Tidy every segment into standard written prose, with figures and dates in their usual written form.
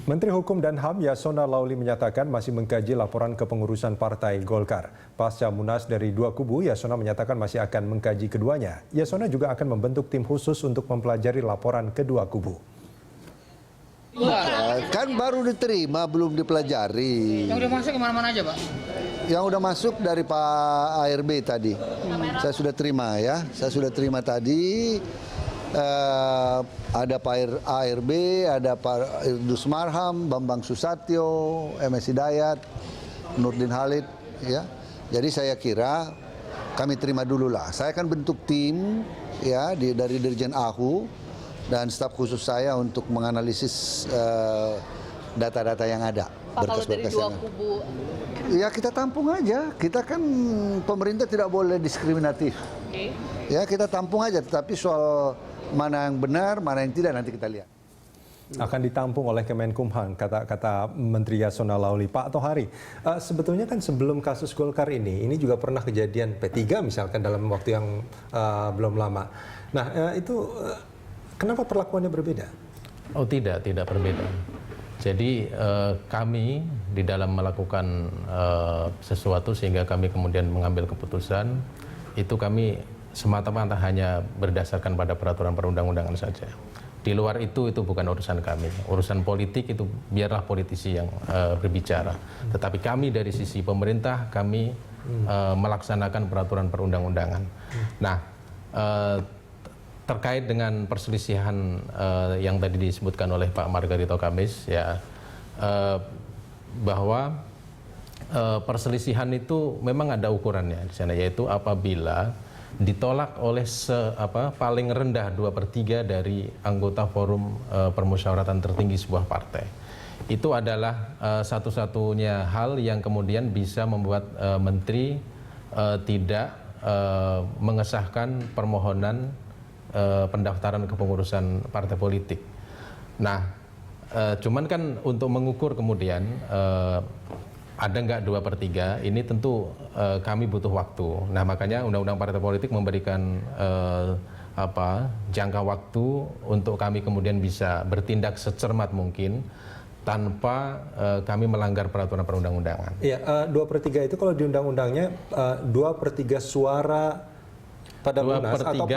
Menteri Hukum dan HAM Yasona Laoly menyatakan masih mengkaji laporan kepengurusan Partai Golkar. Pasca Munas dari dua kubu, Yasona menyatakan masih akan mengkaji keduanya. Yasona juga akan membentuk tim khusus untuk mempelajari laporan kedua kubu. Kan baru diterima, belum dipelajari. Yang udah masuk kemana-mana aja, Pak? Yang udah masuk dari Pak ARB tadi. Saya sudah terima ya, saya sudah terima tadi. Ada Pak ARB, ada Pak Irdus Marham, Bambang Susatyo, MS Hidayat, Nurdin Halid, ya. Jadi saya kira kami terima dulu lah. Saya akan bentuk tim ya dari Dirjen AHU dan staf khusus saya untuk menganalisis data-data yang ada. Pak, kalau dari dua kubu, ya kita tampung aja. Kita kan pemerintah tidak boleh diskriminatif. okay. Ya kita tampung aja. Tapi soal mana yang benar, mana yang tidak nanti kita lihat. Akan ditampung oleh Kemenkumham, kata Menteri Yasona Laoly. Pak Tohari, sebetulnya kan sebelum kasus Golkar ini juga pernah kejadian P3 misalkan dalam waktu yang belum lama. Nah itu kenapa perlakuannya berbeda? Oh tidak berbeda. Jadi kami di dalam melakukan sesuatu sehingga kami kemudian mengambil keputusan, itu kami semata-mata hanya berdasarkan pada peraturan perundang-undangan saja. Di luar itu bukan urusan kami. Urusan politik itu biarlah politisi yang berbicara. Tetapi kami dari sisi pemerintah, kami melaksanakan peraturan perundang-undangan. Nah, terkait dengan perselisihan yang tadi disebutkan oleh Pak Margarito Kamis, ya bahwa perselisihan itu memang ada ukurannya di sana, yaitu apabila ditolak oleh paling rendah 2/3 dari anggota forum permusyawaratan tertinggi sebuah partai. Itu adalah satu-satunya hal yang kemudian bisa membuat menteri tidak mengesahkan permohonan pendaftaran kepengurusan partai politik. Nah, cuman kan untuk mengukur kemudian ada nggak 2/3, ini tentu kami butuh waktu. Nah makanya Undang-Undang Partai Politik memberikan jangka waktu untuk kami kemudian bisa bertindak secermat mungkin tanpa kami melanggar peraturan perundang-undangan. Iya, 2/3 itu kalau di undang-undangnya 2/3 suara pada Munas atau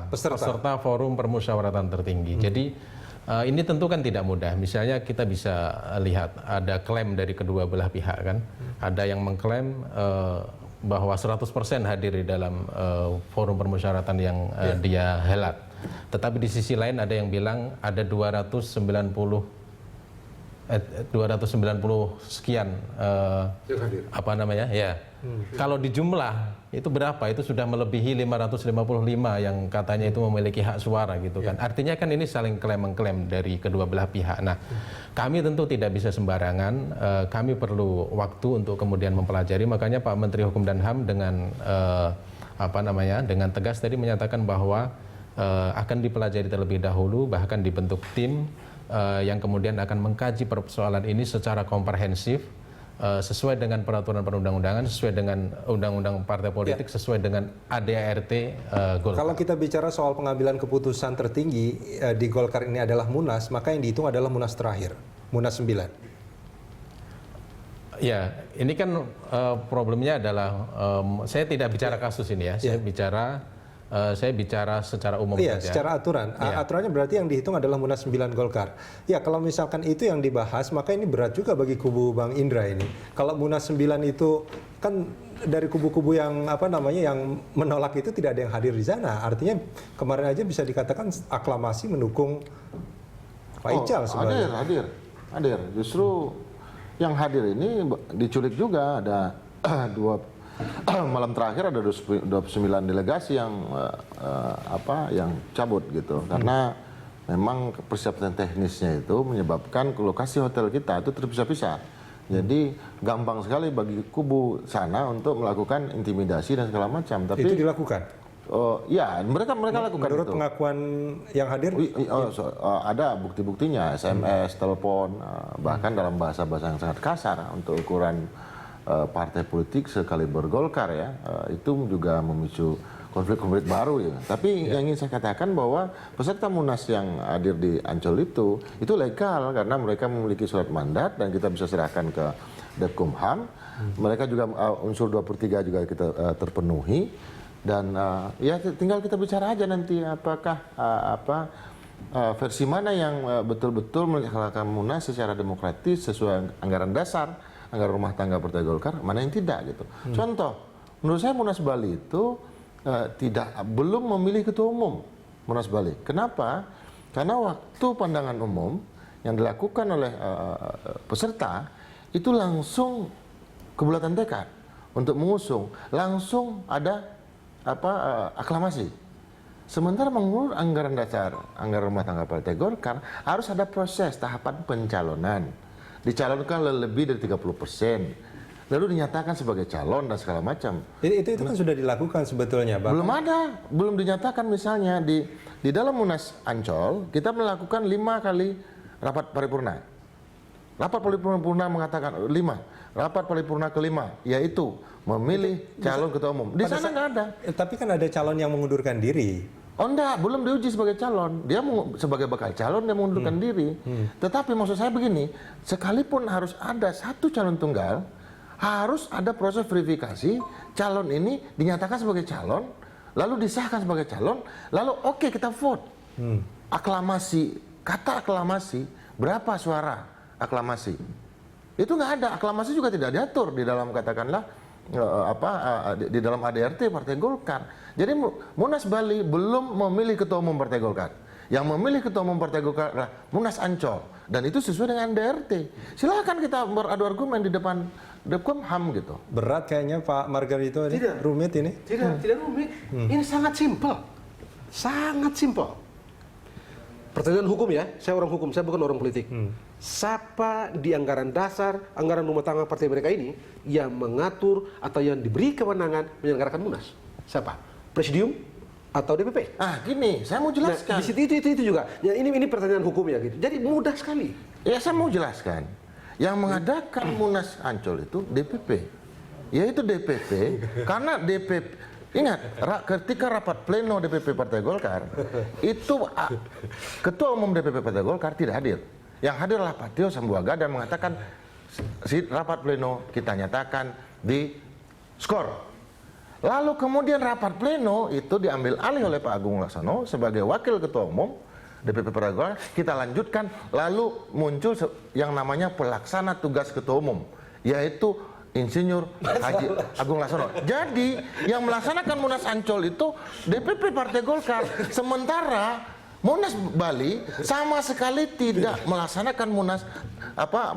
peserta forum permusyawaratan tertinggi. Jadi ini tentu kan tidak mudah. Misalnya kita bisa lihat ada klaim dari kedua belah pihak kan. Ada yang mengklaim bahwa 100% hadir di dalam forum permusyawaratan yang dia helat. Tetapi di sisi lain ada yang bilang ada 290 sekian Kalau dijumlah itu berapa? Itu sudah melebihi 555 yang katanya itu memiliki hak suara gitu kan. Artinya kan ini saling klaim-mengklaim dari kedua belah pihak. Nah, kami tentu tidak bisa sembarangan. Kami perlu waktu untuk kemudian mempelajari. Makanya Pak Menteri Hukum dan HAM dengan dengan tegas tadi menyatakan bahwa akan dipelajari terlebih dahulu, bahkan dibentuk tim yang kemudian akan mengkaji persoalan ini secara komprehensif, sesuai dengan peraturan perundang-undangan, sesuai dengan undang-undang partai politik, sesuai dengan ADART Golkar. Kalau kita bicara soal pengambilan keputusan tertinggi di Golkar ini adalah Munas, maka yang dihitung adalah Munas terakhir, Munas 9. Ya, ini kan problemnya adalah saya tidak bicara kasus ini ya, saya bicara secara umum saja. Secara aturan. Aturannya berarti yang dihitung adalah Munas 9 Golkar. Ya, kalau misalkan itu yang dibahas, maka ini berat juga bagi kubu Bang Indra ini. Kalau Munas 9 itu kan dari kubu-kubu yang yang menolak itu tidak ada yang hadir di sana. Artinya kemarin aja bisa dikatakan aklamasi mendukung Pak Ical sebenarnya. Hadir. Justru yang hadir ini diculik juga ada malam terakhir ada 29 delegasi yang yang cabut gitu, karena memang persiapan teknisnya itu menyebabkan lokasi hotel kita itu terpisah-pisah. Jadi gampang sekali bagi kubu sana untuk melakukan intimidasi dan segala macam. Tapi itu dilakukan. Ya, mereka lakukan menurut itu. Pengakuan yang hadir. Ada bukti-buktinya, SMS, telepon, bahkan dalam bahasa-bahasa yang sangat kasar untuk ukuran partai politik sekaliber Golkar ya, itu juga memicu konflik-konflik baru ya. Tapi yang ingin saya katakan bahwa peserta Munas yang hadir di Ancol itu legal karena mereka memiliki surat mandat dan kita bisa serahkan ke Dekumham. Mereka juga unsur 2/3 juga kita terpenuhi dan ya tinggal kita bicara aja nanti apakah versi mana yang betul-betul melaksanakan Munas secara demokratis sesuai anggaran dasar, anggaran rumah tangga Partai Golkar, mana yang tidak gitu. Contoh, menurut saya Munas Bali itu belum memilih ketua umum Munas Bali. Kenapa? Karena waktu pandangan umum yang dilakukan oleh peserta itu langsung kebulatan tekad untuk mengusung, langsung ada aklamasi. Sementara mengurus anggaran dasar, anggaran rumah tangga Partai Golkar harus ada proses tahapan pencalonan. Dicalonkan lebih dari 30%. Lalu dinyatakan sebagai calon dan segala macam. Itu kan sudah dilakukan sebetulnya, Bang. Belum dinyatakan misalnya di dalam Munas Ancol kita melakukan 5 kali rapat paripurna. Rapat paripurna mengatakan 5. Rapat paripurna kelima yaitu memilih calon ketua umum. Di sana nggak ada. Tapi kan ada calon yang mengundurkan diri. Oh enggak, belum diuji sebagai calon. Dia sebagai bakal calon dia mengundurkan diri. Tetapi maksud saya begini, sekalipun harus ada satu calon tunggal, harus ada proses verifikasi calon ini dinyatakan sebagai calon, lalu disahkan sebagai calon, lalu oke, kita vote. Aklamasi, kata aklamasi, berapa suara aklamasi? Itu nggak ada, aklamasi juga tidak diatur di dalam katakanlah di dalam ADRT Partai Golkar. Jadi Munas Bali belum memilih ketua umum Partai Golkar. Yang memilih ketua umum Partai Golkar adalah Munas Ancol dan itu sesuai dengan ADRT. Silakan kita beradu argumen di depan Dekumham gitu. Berat kayaknya Pak Margarito ini. Tidak. Rumit ini. Tidak rumit. Ini sangat simpel. Sangat simpel. Pertanyaan hukum ya, saya orang hukum, saya bukan orang politik. Siapa di anggaran dasar, anggaran rumah tangga partai mereka ini yang mengatur atau yang diberi kewenangan menyelenggarakan Munas? Siapa? Presidium atau DPP? Gini, saya mau jelaskan. Nah, di situ itu juga. Ya, ini pertanyaan hukumnya gitu. Jadi mudah sekali. Ya, saya mau jelaskan. Yang mengadakan Munas Ancol itu DPP. Yaitu DPP karena DPP ingat, ketika rapat pleno DPP Partai Golkar, itu Ketua Umum DPP Partai Golkar tidak hadir. Yang hadir adalah Pak Tio Sambuaga dan mengatakan rapat pleno kita nyatakan di skor. Lalu kemudian rapat pleno itu diambil alih oleh Pak Agung Laksono sebagai Wakil Ketua Umum DPP Partai Golkar, kita lanjutkan, lalu muncul yang namanya pelaksana tugas Ketua Umum, yaitu Insinyur Haji Agung Laksono. Jadi yang melaksanakan Munas Ancol itu DPP Partai Golkar, sementara Munas Bali sama sekali tidak melaksanakan Munas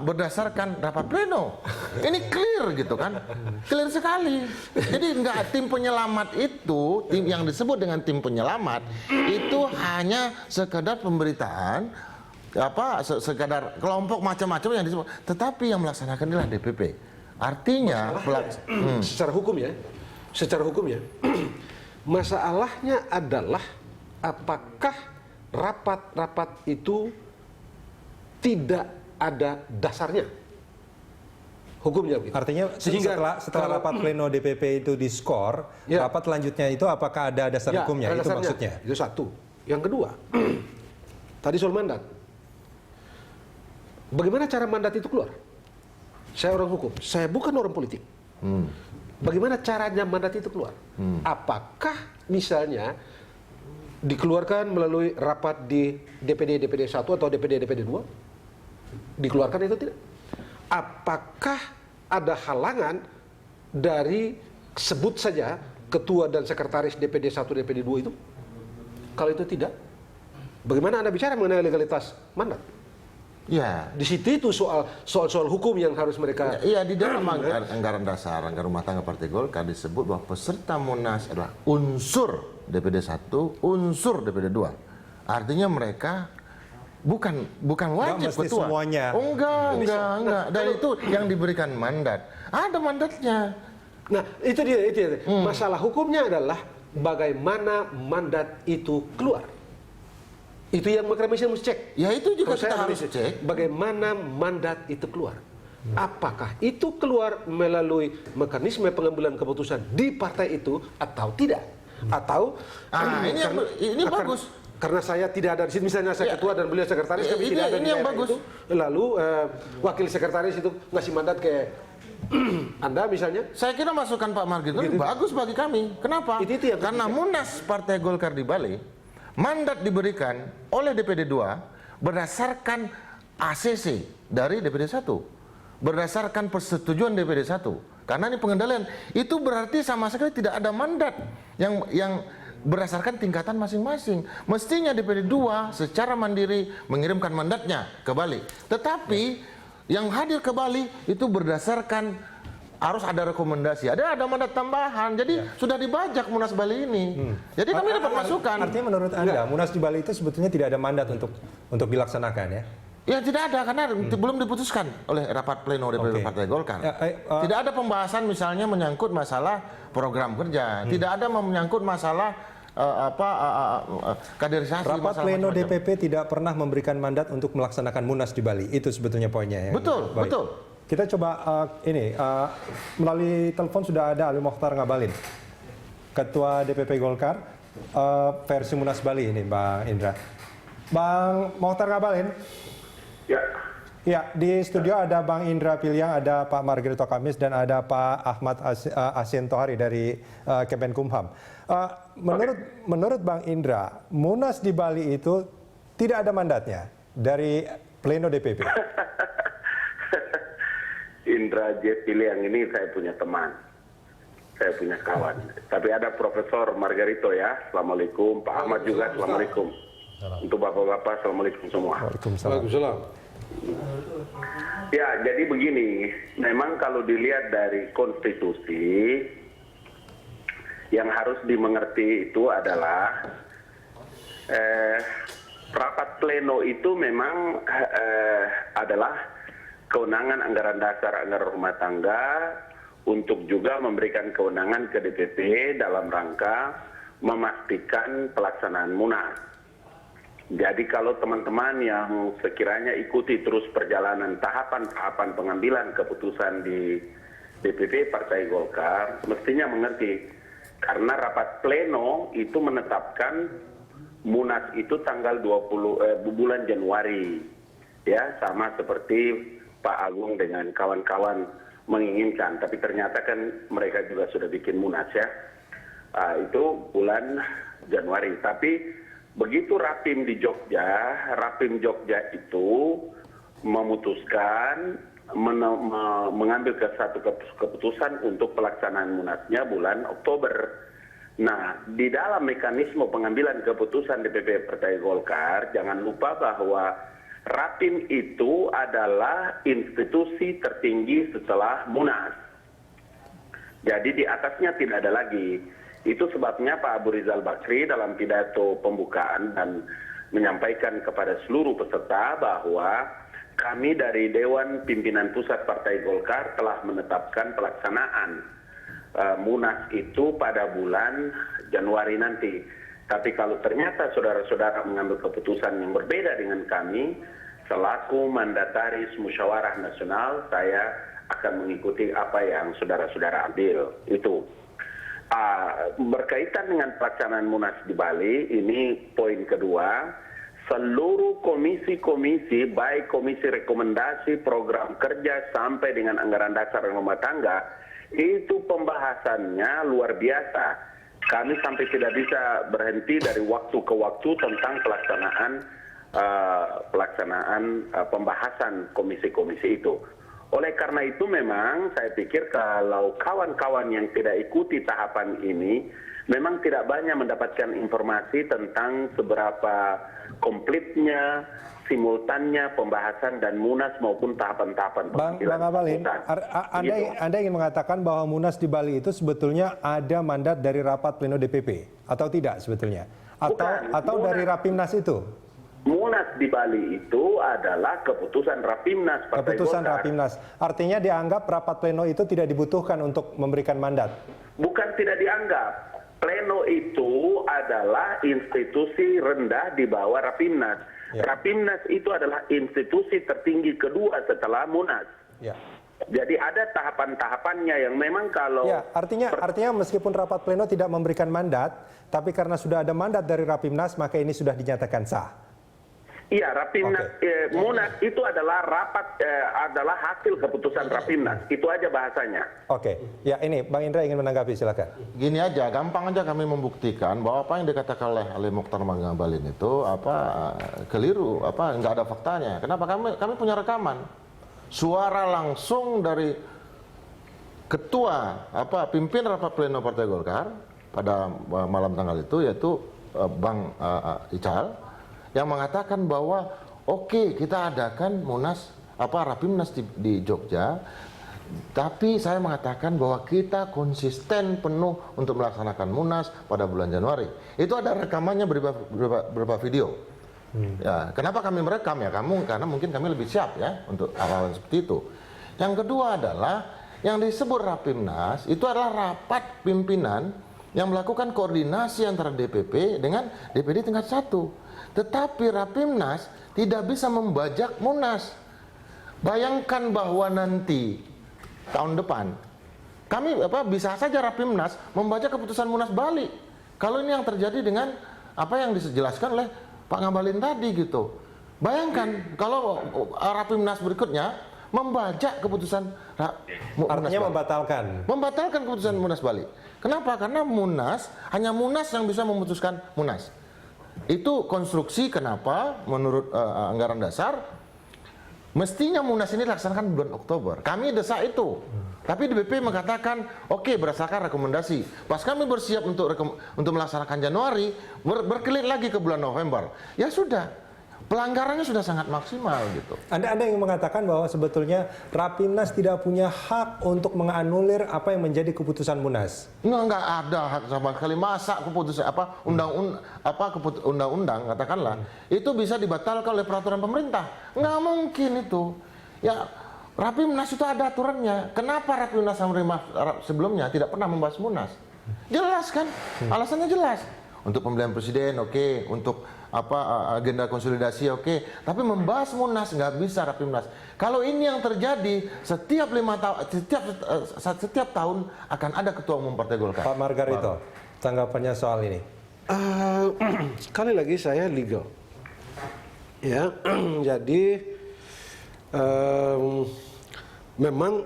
berdasarkan rapat pleno. Ini clear gitu kan, clear sekali. Jadi enggak, tim penyelamat itu, tim yang disebut dengan tim penyelamat itu hanya sekedar pemberitaan, sekedar kelompok macam-macam yang disebut. Tetapi yang melaksanakan adalah DPP. Artinya secara hukum ya, masalahnya adalah apakah rapat-rapat itu tidak ada dasarnya hukumnya begitu. Artinya setelah rapat pleno DPP itu diskor, ya, rapat selanjutnya itu apakah ada dasar hukumnya? Itu maksudnya. Itu satu. Yang kedua, tadi soal mandat. Bagaimana cara mandat itu keluar? Saya orang hukum, saya bukan orang politik. Bagaimana caranya mandat itu keluar? Apakah misalnya dikeluarkan melalui rapat di DPD 1 atau DPD 2? Dikeluarkan itu tidak? Apakah ada halangan dari sebut saja ketua dan sekretaris DPD 1 DPD 2 itu? Kalau itu tidak, bagaimana Anda bicara mengenai legalitas mandat? Ya, di situ itu soal hukum yang harus mereka. Iya, di dalam anggaran dasar, anggaran rumah tangga Partai Golkar disebut bahwa peserta Munas adalah unsur DPD 1, unsur DPD 2. Artinya mereka bukan wajib ketua. Semuanya. Oh, enggak. Dan itu yang diberikan mandat. Ada mandatnya. Nah, itu dia. Masalah hukumnya adalah bagaimana mandat itu keluar. Itu yang kami mesti cek. Ya itu juga kita harus cek. Bagaimana mandat itu keluar. Apakah itu keluar melalui mekanisme pengambilan keputusan di partai itu atau tidak? Atau ini bagus. Karena saya tidak ada di situ, misalnya saya ketua dan beliau sekretaris, kami tidak ada di yang daerah bagus. itu. Lalu wakil sekretaris itu ngasih mandat ke Anda misalnya. Saya kira masukan Pak Margito ini bagus bagi kami. Kenapa? Itu yang Karena Munas Partai Golkar di Bali, mandat diberikan oleh DPD 2 berdasarkan ACC dari DPD 1. Berdasarkan persetujuan DPD 1. Karena ini pengendalian. Itu berarti sama sekali tidak ada mandat yang berdasarkan tingkatan masing-masing. Mestinya DPD 2 secara mandiri mengirimkan mandatnya ke Bali. Tetapi yang hadir ke Bali itu berdasarkan harus ada rekomendasi. Ada mandat tambahan. Jadi sudah dibajak Munas Bali ini. Jadi kami dapat masukan. Artinya menurut Anda, Munas di Bali itu sebetulnya tidak ada mandat untuk dilaksanakan ya? Ya tidak ada karena belum diputuskan oleh rapat pleno DPD Partai Golkar. Tidak ada pembahasan misalnya menyangkut masalah program kerja. Tidak ada menyangkut masalah kaderisasi. Rapat pleno DPP tidak pernah memberikan mandat untuk melaksanakan Munas di Bali. Itu sebetulnya poinnya ya. Betul, Baik. betul. Kita coba melalui telepon sudah ada Ali Mokhtar Ngabalin, Ketua DPP Golkar versi Munas Bali ini, Bang Indra. Bang Mokhtar Ngabalin. Ya. Ya, di studio ada Bang Indra Piliang, ada Pak Margarito Kamis, dan ada Pak Ahmad Asin Tohari dari Kemenkumham. Menurut Bang Indra, Munas di Bali itu tidak ada mandatnya dari pleno DPP. Indra J. Piliang ini saya punya teman, saya punya kawan. Tapi ada Profesor Margarito ya, Assalamualaikum. Pak Ahmad juga, Assalamualaikum. Untuk bapak-bapak, Assalamualaikum semua. Waalaikumsalam. Ya, jadi begini, memang kalau dilihat dari konstitusi, yang harus dimengerti itu adalah rapat pleno itu memang adalah kewenangan anggaran dasar, anggaran rumah tangga, untuk juga memberikan kewenangan ke DPP dalam rangka memastikan pelaksanaan Munas. Jadi kalau teman-teman yang sekiranya ikuti terus perjalanan tahapan-tahapan pengambilan keputusan di DPP Partai Golkar, mestinya mengerti. Karena rapat pleno itu menetapkan Munas itu tanggal 20 bulan Januari. Ya, sama seperti Pak Agung dengan kawan-kawan menginginkan. Tapi ternyata kan mereka juga sudah bikin Munas ya. Itu bulan Januari. Tapi begitu Rapim di Jogja, Rapim Jogja itu memutuskan mengambil satu keputusan untuk pelaksanaan Munasnya bulan Oktober. Nah, di dalam mekanisme pengambilan keputusan DPP Partai Golkar, jangan lupa bahwa Rapim itu adalah institusi tertinggi setelah Munas. Jadi di atasnya tidak ada lagi. Itu sebabnya Pak Abu Rizal Bakri dalam pidato pembukaan dan menyampaikan kepada seluruh peserta bahwa kami dari Dewan Pimpinan Pusat Partai Golkar telah menetapkan pelaksanaan Munas itu pada bulan Januari nanti. Tapi kalau ternyata saudara-saudara mengambil keputusan yang berbeda dengan kami, selaku mandataris Musyawarah Nasional, saya akan mengikuti apa yang saudara-saudara ambil. Itu. Berkaitan dengan pelaksanaan Munas di Bali, ini poin kedua, seluruh komisi-komisi, baik komisi rekomendasi, program kerja, sampai dengan anggaran dasar dan rumah tangga, itu pembahasannya luar biasa. Kami sampai tidak bisa berhenti dari waktu ke waktu tentang pelaksanaan pembahasan komisi-komisi itu. Oleh karena itu memang saya pikir kalau kawan-kawan yang tidak ikuti tahapan ini memang tidak banyak mendapatkan informasi tentang seberapa komplitnya, simultannya pembahasan dan Munas maupun tahapan-tahapan pengambilan Bang Ngabalin, keputusan. Anda ingin mengatakan bahwa Munas di Bali itu sebetulnya ada mandat dari rapat pleno DPP atau tidak sebetulnya? Atau dari Rapimnas itu? Munas di Bali itu adalah keputusan Rapimnas Partai Keputusan Golkar. Rapimnas. Artinya dianggap rapat pleno itu tidak dibutuhkan untuk memberikan mandat. Bukan tidak dianggap. Pleno itu adalah institusi rendah di bawah Rapimnas. Ya. Rapimnas itu adalah institusi tertinggi kedua setelah Munas. Ya. Jadi ada tahapan-tahapannya yang memang kalau Ya, artinya meskipun rapat pleno tidak memberikan mandat, tapi karena sudah ada mandat dari Rapimnas, maka ini sudah dinyatakan sah. iya, Rapimnas, Munas itu adalah adalah hasil keputusan Rapimnas. Itu aja bahasanya. Oke, ya ini Bang Indra ingin menanggapi, silakan. Gini aja, gampang aja kami membuktikan bahwa apa yang dikatakan oleh Mokhtar Ngabalin itu keliru, nggak ada faktanya. Kenapa? Kami punya rekaman, suara langsung dari ketua pimpin rapat pleno Partai Golkar pada malam tanggal itu, yaitu Bang Ical, yang mengatakan bahwa oke, kita adakan Munas Rapimnas di Jogja, tapi saya mengatakan bahwa kita konsisten penuh untuk melaksanakan Munas pada bulan Januari. Itu ada rekamannya berupa video. Ya, kenapa kami merekam ya? Karena mungkin kami lebih siap ya untuk hal-hal seperti itu. Yang kedua adalah yang disebut Rapimnas itu adalah rapat pimpinan yang melakukan koordinasi antara DPP dengan DPD tingkat 1. Tetapi Rapimnas tidak bisa membajak Munas. Bayangkan bahwa nanti tahun depan kami bisa saja Rapimnas membajak keputusan Munas balik. Kalau ini yang terjadi dengan apa yang dijelaskan oleh Pak Ngabalin tadi gitu. Bayangkan kalau Rapimnas berikutnya membajak keputusan Artinya membatalkan keputusan Munas balik. Kenapa? Karena hanya Munas yang bisa memutuskan Munas. Itu konstruksi kenapa menurut anggaran dasar mestinya Munas ini dilaksanakan bulan Oktober. Kami desak itu. Tapi DPP mengatakan oke, berdasarkan rekomendasi. Pas kami bersiap untuk melaksanakan Januari, berkelit lagi ke bulan November. Ya sudah, pelanggarannya sudah sangat maksimal gitu. Anda yang mengatakan bahwa sebetulnya Rapimnas tidak punya hak untuk menganulir apa yang menjadi keputusan Munas. Nggak ada hak sama sekali. Masa keputusan undang-undang katakanlah itu bisa dibatalkan oleh peraturan pemerintah? Nggak mungkin itu. Ya, Rapimnas itu ada aturannya. Kenapa Rapimnas sebelumnya tidak pernah membahas Munas? Jelas kan? Alasannya jelas. Untuk pemilihan presiden oke, untuk agenda konsolidasi oke, tapi membahas Munas nggak bisa Rapimnas. Kalau ini yang terjadi setiap tahun akan ada ketua umum Partai Golkar. Pak Margarito, tanggapannya soal ini? Sekali lagi saya legal, ya. Jadi memang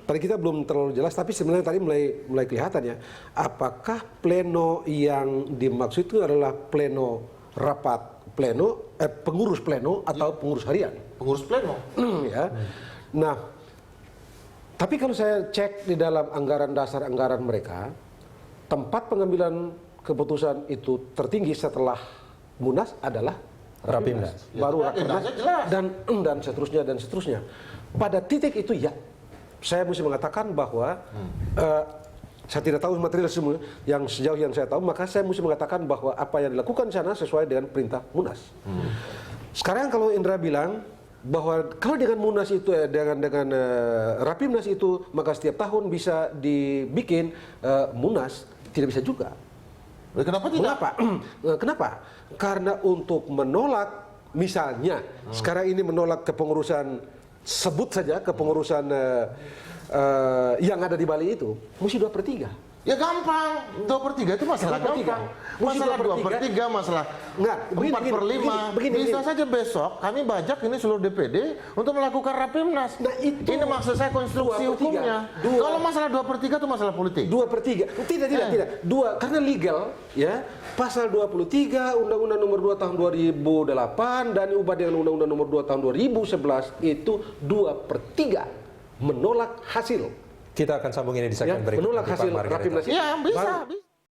tadi kita belum terlalu jelas, tapi sebenarnya tadi mulai kelihatan ya. Apakah pleno yang dimaksud itu adalah pleno rapat pleno, pengurus pleno atau pengurus harian? Pengurus pleno. Ya. Nah, tapi kalau saya cek di dalam anggaran dasar anggaran mereka, tempat pengambilan keputusan itu tertinggi setelah Munas adalah Rapimnas. Baru Rapimnas dan seterusnya. Pada titik itu ya, saya mesti mengatakan bahwa saya tidak tahu material semua yang sejauh yang saya tahu, maka saya mesti mengatakan bahwa apa yang dilakukan di sana sesuai dengan perintah Munas. Sekarang kalau Indra bilang bahwa kalau dengan Munas itu dengan Rapimnas itu maka setiap tahun bisa dibikin Munas, tidak bisa juga. Kenapa tidak? Kenapa? Karena untuk menolak, misalnya sekarang ini menolak kepengurusan, sebut saja kepengurusan yang ada di Bali itu, mesti 2/3. Ya gampang, 2/3 itu masalah gampang. Masalah 2/3, masalah 4/5. Bisa saja besok kami bajak ini seluruh DPD untuk melakukan Rapimnas. Nah, ini maksud saya konstruksi hukumnya. Kalau masalah 2/3 itu masalah politik. 2/3, tidak. Karena legal, ya. Pasal 23 Undang-Undang Nomor 2 Tahun 2008 dan diubah dengan Undang-Undang Nomor 2 Tahun 2011 itu 2/3 menolak hasil. Kita akan sambung ini di segmen berikutnya. Menolak hasil Rapimnas. Ya, bisa.